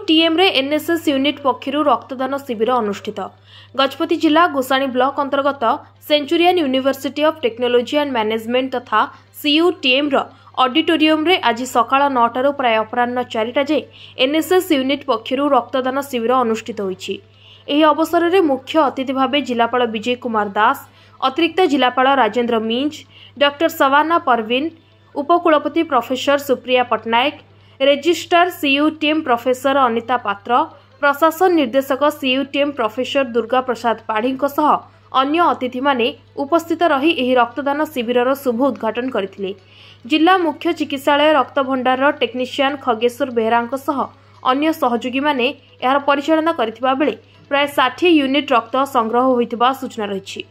सीयूटीएम रे NSS unit पक्षरु रक्तदान शिविर अनुष्ठित। गजपति जिला गोसाणी ब्लॉक अंतर्गत Centurion university of technology and management तथा सीयूटीएम रो ऑडिटोरियम रे आज सकाळ 9 प्राय अपराह्न 4टा जाए एनएसएस यूनिट पक्षरु रक्तदान शिविर अनुष्ठित होईछि। एही अवसर रे मुख्य अतिथि भावे जिलापाल विजय कुमार दास, अतिरिक्त जिलापाल राजेंद्र मिंज, डॉक्टर सवाना परवीन, उपकुलपति professor Supriya Patnaik, registrar CUTM professor Anita Patra, प्रशासन निर्देशक सीयूटीएम प्रोफेसर दुर्गा प्रसाद पाढ़ी अन्य अतिथि माने उपस्थित रही एही रक्तदान शिविर शुभ उद्घाटन करथिले। जिला मुख्य चिकित्सालय रक्त भंडार टेक्नीशियन खगेश्वर बेहरा अन्य सहयोगी माने यार परिचालना करथिबा बेले प्राय 60 यूनिट रक्त संग्रह होइतिबा सूचना रहिछि।